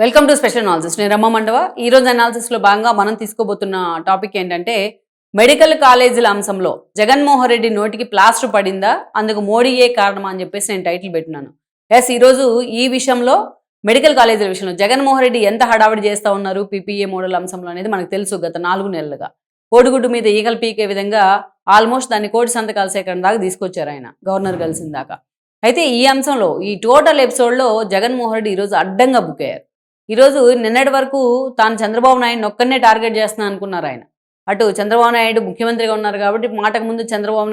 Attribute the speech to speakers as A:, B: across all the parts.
A: Welcome to special analysis. నేను రమ్మ మండవ. ఈ రోజు అనాలిసిస్ లో భాగంగా మనం తీసుకోబోతున్న టాపిక్ ఏంటంటే మెడికల్ కాలేజీల అంశంలో జగన్మోహన్ రెడ్డి నోటికి ప్లాస్టర్ పడిందా, అందుకు మోడీయే కారణమా అని చెప్పేసి నేను టైటిల్ పెట్టినాను. ఎస్, ఈరోజు ఈ విషయంలో మెడికల్ కాలేజీల విషయంలో జగన్మోహన్ రెడ్డి ఎంత హడావిడి చేస్తూ ఉన్నారు పీపీఏ మోడల్ అంశంలో అనేది మనకు తెలుసు. గత 4 నెలలుగా కోడిగుడ్డు మీద ఈగలు పీకే విధంగా ఆల్మోస్ట్ దాన్ని కోటి సంతకాల సేకరణ దాకా తీసుకొచ్చారు ఆయన, గవర్నర్ కలిసిన దాకా. అయితే ఈ అంశంలో ఈ టోటల్ ఎపిసోడ్లో జగన్మోహన్ రెడ్డి ఈరోజు అడ్డంగా బుక్ అయ్యారు. ఈరోజు నిన్నటి వరకు తాను చంద్రబాబు నాయుడు ఒక్కనే టార్గెట్ చేస్తున్నా అనుకున్నారు ఆయన. అటు చంద్రబాబు నాయుడు ముఖ్యమంత్రిగా ఉన్నారు కాబట్టి మాటకు ముందు చంద్రబాబు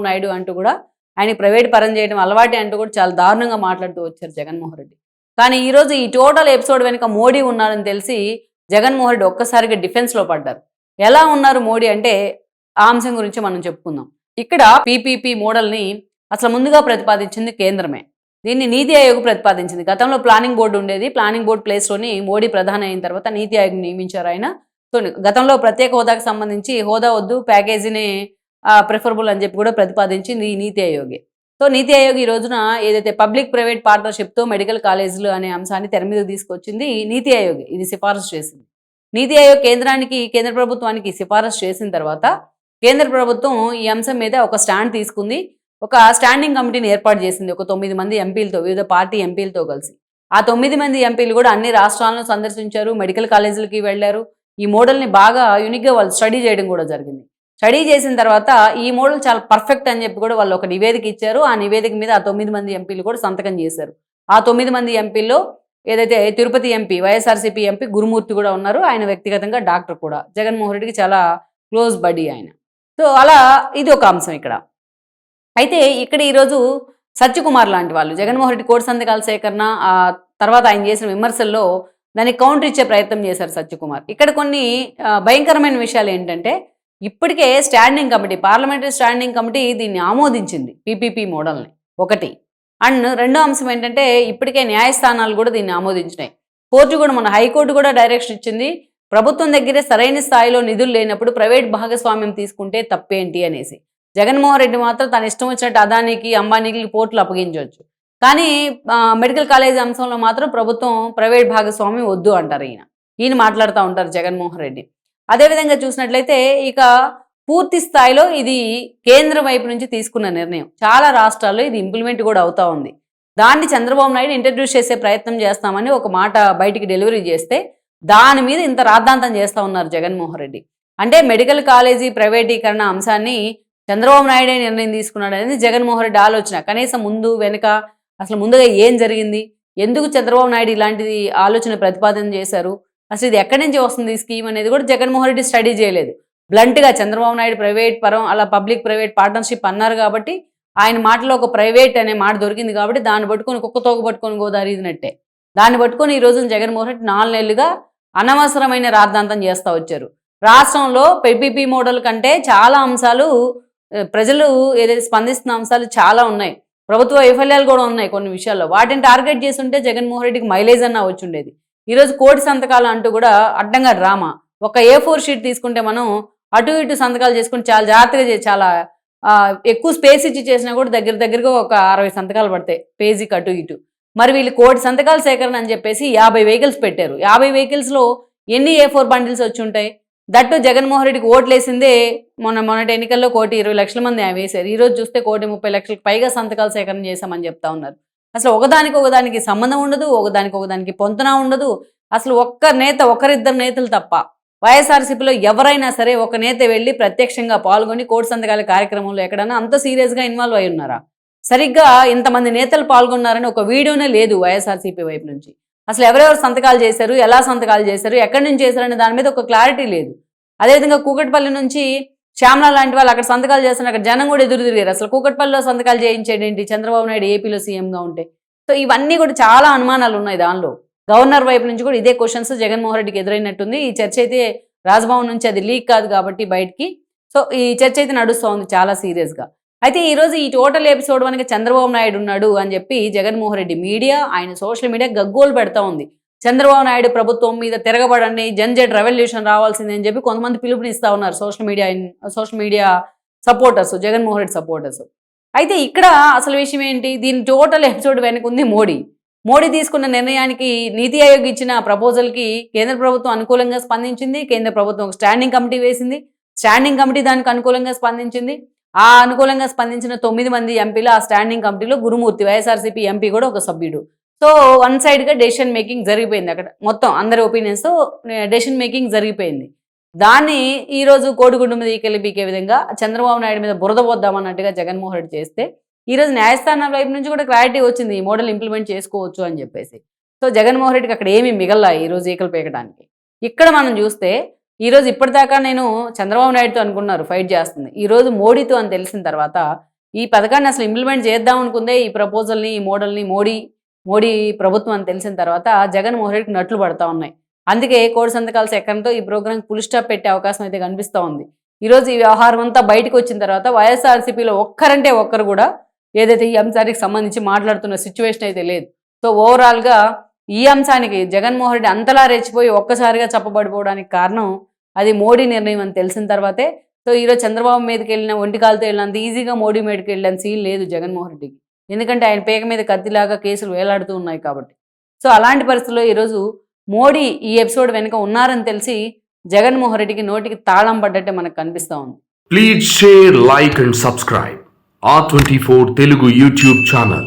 A: నాయుడు అంటూ కూడా ఆయన ప్రైవేట్ పరం చేయడం అలవాటే అంటూ కూడా చాలా దారుణంగా మాట్లాడుతూ వచ్చారు జగన్మోహన్ రెడ్డి. కానీ ఈరోజు ఈ టోటల్ ఎపిసోడ్ వెనుక మోడీ ఉన్నారని తెలిసి జగన్మోహన్ రెడ్డి ఒక్కసారిగా డిఫెన్స్లో పడ్డారు. ఎలా ఉన్నారు మోడీ అంటే ఆ అంశం గురించి మనం చెప్పుకుందాం. ఇక్కడ పీపీపీ మోడల్ని అసలు ముందుగా ప్రతిపాదించింది కేంద్రమే. దీన్ని నీతి ఆయోగ్ ప్రతిపాదించింది. గతంలో ప్లానింగ్ బోర్డు ఉండేది. ప్లానింగ్ బోర్డు ప్లేస్లోని మోడీ ప్రధాని అయిన తర్వాత నీతి ఆయోగ్ నియమించారు ఆయన. సో గతంలో ప్రత్యేక హోదాకు సంబంధించి హోదా వద్దు, ప్యాకేజీని ప్రిఫరబుల్ అని చెప్పి కూడా ప్రతిపాదించింది ఈ నీతి ఆయోగే. సో నీతి ఆయోగ్ ఈ రోజున ఏదైతే పబ్లిక్ ప్రైవేట్ పార్ట్నర్షిప్తో మెడికల్ కాలేజీలు అనే అంశాన్ని తెర మీద తీసుకొచ్చింది నీతి ఆయోగ్. ఇది సిఫారసు చేసింది. నీతి ఆయోగ్ కేంద్ర ప్రభుత్వానికి సిఫారసు చేసిన తర్వాత కేంద్ర ప్రభుత్వం ఈ అంశం మీద ఒక స్టాండ్ తీసుకుంది. ఒక స్టాండింగ్ కమిటీని ఏర్పాటు చేసింది ఒక 9 మంది ఎంపీలతో, వివిధ పార్టీ ఎంపీలతో కలిసి. ఆ 9 మంది ఎంపీలు కూడా అన్ని రాష్ట్రాలను సందర్శించారు, మెడికల్ కాలేజీలకి వెళ్ళారు. ఈ మోడల్ని బాగా యూనిక్గా వాళ్ళు స్టడీ చేయడం కూడా జరిగింది. స్టడీ చేసిన తర్వాత ఈ మోడల్ చాలా పర్ఫెక్ట్ అని చెప్పి కూడా వాళ్ళు ఒక నివేదిక ఇచ్చారు. ఆ నివేదిక మీద ఆ 9 మంది ఎంపీలు కూడా సంతకం చేశారు. ఆ 9 మంది ఎంపీల్లో ఏదైతే తిరుపతి ఎంపీ, వైఎస్ఆర్సీపీ ఎంపీ గురుమూర్తి కూడా ఉన్నారు. ఆయన వ్యక్తిగతంగా డాక్టర్ కూడా, జగన్మోహన్ రెడ్డికి చాలా క్లోజ్ బడీ ఆయన. సో అలా ఇది ఒక అంశం ఇక్కడ. అయితే ఇక్కడ ఈరోజు సత్యకుమార్ లాంటి వాళ్ళు జగన్మోహన్ రెడ్డి కోటి సంతకాల సేకరణ తర్వాత ఆయన చేసిన విమర్శల్లో దానికి కౌంటర్ ఇచ్చే ప్రయత్నం చేశారు సత్యకుమార్. ఇక్కడ కొన్ని భయంకరమైన విషయాలు ఏంటంటే ఇప్పటికే standing committee, parliamentary standing committee దీన్ని ఆమోదించింది పీపీపీ మోడల్ని ఒకటి. అండ్ రెండో అంశం ఏంటంటే ఇప్పటికే న్యాయస్థానాలు కూడా దీన్ని ఆమోదించినాయి. కోర్టు కూడా, మన హైకోర్టు కూడా డైరెక్షన్ ఇచ్చింది, ప్రభుత్వం దగ్గరే సరైన స్థాయిలో నిధులు లేనప్పుడు ప్రైవేట్ భాగస్వామ్యం తీసుకుంటే తప్పేంటి అనేసి. జగన్మోహన్ రెడ్డి మాత్రం తన ఇష్టం వచ్చినట్టు అదానికి, అంబానీకి పోర్టులు అప్పగించవచ్చు. కానీ మెడికల్ కాలేజీ అంశంలో మాత్రం ప్రభుత్వం ప్రైవేట్ భాగస్వామ్యం వద్దు అంటారు ఈయన మాట్లాడుతూ ఉంటారు జగన్మోహన్ రెడ్డి. అదేవిధంగా చూసినట్లయితే ఇక పూర్తి స్థాయిలో ఇది కేంద్రం వైపు నుంచి తీసుకున్న నిర్ణయం. చాలా రాష్ట్రాల్లో ఇది ఇంప్లిమెంట్ కూడా అవుతా ఉంది. దాన్ని చంద్రబాబు నాయుడు ఇంట్రడ్యూస్ చేసే ప్రయత్నం చేస్తామని ఒక మాట బయటికి డెలివరీ చేస్తే దాని మీద ఇంత రాద్ధాంతం చేస్తూ ఉన్నారు జగన్మోహన్ రెడ్డి. అంటే మెడికల్ కాలేజీ ప్రైవేటీకరణ అంశాన్ని చంద్రబాబు నాయుడే నిర్ణయం తీసుకున్నాడు అనేది జగన్మోహన్ రెడ్డి ఆలోచన. కనీసం ముందు వెనుక అసలు ముందుగా ఏం జరిగింది, ఎందుకు చంద్రబాబు నాయుడు ఇలాంటిది ఆలోచన ప్రతిపాదన చేశారు, అసలు ఇది ఎక్కడి నుంచి వస్తుంది ఈ స్కీమ్ అనేది కూడా జగన్మోహన్ రెడ్డి స్టడీ చేయలేదు. బ్లంట్గా చంద్రబాబు నాయుడు ప్రైవేట్ పరం అలా పబ్లిక్ ప్రైవేట్ పార్ట్నర్షిప్ అన్నారు కాబట్టి ఆయన మాటలో ఒక ప్రైవేట్ అనే మాట దొరికింది కాబట్టి దాన్ని పట్టుకొని కుక్కతోక పట్టుకొని గోదావరినట్టే దాన్ని పట్టుకొని ఈ రోజున జగన్మోహన్ రెడ్డి 4 నెలలుగా అనవసరమైన రాద్ధాంతం చేస్తూ వచ్చారు. రాష్ట్రంలో పీపీపీ మోడల్ కంటే చాలా అంశాలు, ప్రజలు ఏదైతే స్పందిస్తున్న అంశాలు చాలా ఉన్నాయి. ప్రభుత్వ వైఫల్యాలు కూడా ఉన్నాయి కొన్ని విషయాల్లో. వాటిని టార్గెట్ చేసి ఉంటే జగన్మోహన్ రెడ్డికి మైలేజ్ అన్నా వచ్చి ఉండేది. ఈరోజు కోటి సంతకాలు అంటూ కూడా అడ్డంగా డ్రామా. ఒక A4 షీట్ తీసుకుంటే మనం అటు ఇటు సంతకాలు చేసుకుని చాలా జాగ్రత్తగా చాలా ఎక్కువ స్పేస్ ఇచ్చి చేసినా కూడా దగ్గరగా ఒక 60 సంతకాలు పడతాయి పేజీకి అటు ఇటు. మరి వీళ్ళు కోటి సంతకాల సేకరణ అని చెప్పేసి 50 వెహికల్స్ పెట్టారు. 50 వెహికల్స్లో ఎన్ని A4 బండిల్స్ వచ్చి ఉంటాయి? దట్టు జగన్మోహన్ రెడ్డికి ఓట్లేసిందే మొన్నటి ఎన్నికల్లో 1,20,00,000 మంది వేశారు. ఈరోజు చూస్తే 1,30,00,000 పైగా సంతకాల సేకరణ చేశామని చెప్తా ఉన్నారు. అసలు ఒకదానికి సంబంధం ఉండదు, ఒకదానికి పొంతన ఉండదు. అసలు ఒకరిద్దరు నేతలు తప్ప వైఎస్ఆర్సీపీలో ఎవరైనా సరే ఒక నేత వెళ్ళి ప్రత్యక్షంగా పాల్గొని కోటి సంతకాల కార్యక్రమంలో ఎక్కడన్నా అంత సీరియస్గా ఇన్వాల్వ్ అయి ఉన్నారా? సరిగ్గా ఇంతమంది నేతలు పాల్గొన్నారని ఒక వీడియోనే లేదు వైఎస్ఆర్సీపీ వైపు నుంచి. అసలు ఎవరెవరు సంతకాలు చేశారు, ఎలా సంతకాలు చేశారు, ఎక్కడి నుంచి చేశారనే దాని మీద ఒక క్లారిటీ లేదు. అదేవిధంగా కూకట్పల్లి నుంచి శ్యామల లాంటి వాళ్ళు అక్కడ సంతకాలు చేస్తున్నారు. అక్కడ జనం కూడా ఎదురు తిరిగారు. అసలు కూకట్పల్లిలో సంతకాలు చేయించేదేంటి చంద్రబాబు నాయుడు ఏపీలో సీఎంగా ఉంటే? సో ఇవన్నీ కూడా చాలా అనుమానాలు ఉన్నాయి దానిలో. గవర్నర్ వైపు నుంచి కూడా ఇదే క్వశ్చన్స్ జగన్మోహన్ రెడ్డికి ఎదురైనట్టుంది. ఈ చర్చ అయితే రాజ్భవన్ నుంచి అది లీక్ కాదు కాబట్టి బయటికి. సో ఈ చర్చ అయితే నడుస్తూ ఉంది చాలా సీరియస్గా. అయితే ఈరోజు ఈ టోటల్ ఎపిసోడ్ వరకు చంద్రబాబు నాయుడు ఉన్నాడు అని చెప్పి జగన్మోహన్ రెడ్డి మీడియా, ఆయన సోషల్ మీడియా గగ్గోలు పెడతా ఉంది. చంద్రబాబు నాయుడు ప్రభుత్వం మీద తిరగబడండి, జన్జెడ్ రెవల్యూషన్ రావాల్సిందే అని చెప్పి కొంతమంది పిలుపునిస్తూ ఉన్నారు social media supporters, Jaganmohan Reddy supporters. అయితే ఇక్కడ అసలు విషయం ఏంటి, దీని టోటల్ ఎపిసోడ్ వెనక ఉంది మోడీ. మోడీ తీసుకున్న నిర్ణయానికి నీతి ఆయోగ్ ఇచ్చిన ప్రపోజల్కి కేంద్ర ప్రభుత్వం అనుకూలంగా స్పందించింది. కేంద్ర ప్రభుత్వం ఒక స్టాండింగ్ కమిటీ వేసింది. స్టాండింగ్ కమిటీ దానికి అనుకూలంగా స్పందించింది. ఆ అనుకూలంగా స్పందించిన 9 మంది ఎంపీలు ఆ స్టాండింగ్ కమిటీలో గురుమూర్తి వైఎస్ఆర్సీపీ ఎంపీ కూడా ఒక సభ్యుడు. సో వన్ సైడ్గా డెసిషన్ మేకింగ్ జరిగిపోయింది. అక్కడ మొత్తం అందరి ఒపీనియన్స్తో డెసిషన్ మేకింగ్ జరిగిపోయింది. దాన్ని ఈరోజు కోడిగుడ్డు మీద ఈకెళ్ళి బీకే విధంగా చంద్రబాబు నాయుడు మీద బురద పోద్దామన్నట్టుగా జగన్మోహన్ రెడ్డి చేస్తే ఈరోజు న్యాయస్థానం వైపు నుంచి కూడా క్లారిటీ వచ్చింది, ఈ మోడల్ ఇంప్లిమెంట్ చేసుకోవచ్చు అని చెప్పేసి. సో జగన్మోహన్ రెడ్డికి అక్కడ ఏమీ మిగల్లా ఈరోజు ఈకలు పీకడానికి. ఇక్కడ మనం చూస్తే ఈరోజు ఇప్పటిదాకా నేను చంద్రబాబు నాయుడుతో అనుకున్నారు ఫైట్ చేస్తుంది, ఈరోజు మోడీతో అని తెలిసిన తర్వాత ఈ పథకాన్ని అసలు ఇంప్లిమెంట్ చేద్దాం అనుకుందే, ఈ ప్రపోజల్ని ఈ మోడల్ని మోడీ ప్రభుత్వం అని తెలిసిన తర్వాత జగన్మోహన్ రెడ్డికి నట్లు పడతా ఉన్నాయి. అందుకే కోడి సంతకాల సేకరణతో ఈ ప్రోగ్రాంకి ఫుల్ స్టాప్ పెట్టే అవకాశం అయితే కనిపిస్తూ ఉంది. ఈరోజు ఈ వ్యవహారం అంతా బయటకు వచ్చిన తర్వాత వైఎస్ఆర్సీపీలో ఒక్కరంటే ఒక్కరు కూడా ఏదైతే ఈ అంశానికి సంబంధించి మాట్లాడుతున్న సిచ్యువేషన్ అయితే లేదు. సో ఓవరాల్గా ఈ అంశానికి జగన్మోహన్ రెడ్డి అంతలా రెచ్చిపోయి ఒక్కసారిగా చెప్పబడిపోవడానికి కారణం అది మోడీ నిర్ణయం అని తెలిసిన తర్వాతే. సో ఈరోజు చంద్రబాబు మీదకి వెళ్ళిన ఒంటికాలతో వెళ్ళినంత ఈజీగా మోడీ మీదకి వెళ్ళిన సీన్ లేదు జగన్మోహన్ రెడ్డికి, ఎందుకంటే ఆయన పేక మీద కత్తిలాగా కేసులు వేలాడుతూ ఉన్నాయి కాబట్టి. సో అలాంటి పరిస్థితుల్లో ఈరోజు మోడీ ఈ ఎపిసోడ్ వెనుక ఉన్నారని తెలిసి జగన్మోహన్ రెడ్డికి నోటికి తాళం పడ్డట్టే మనకు కనిపిస్తూ ఉంది.
B: Please share, like and subscribe R24 Telugu YouTube channel.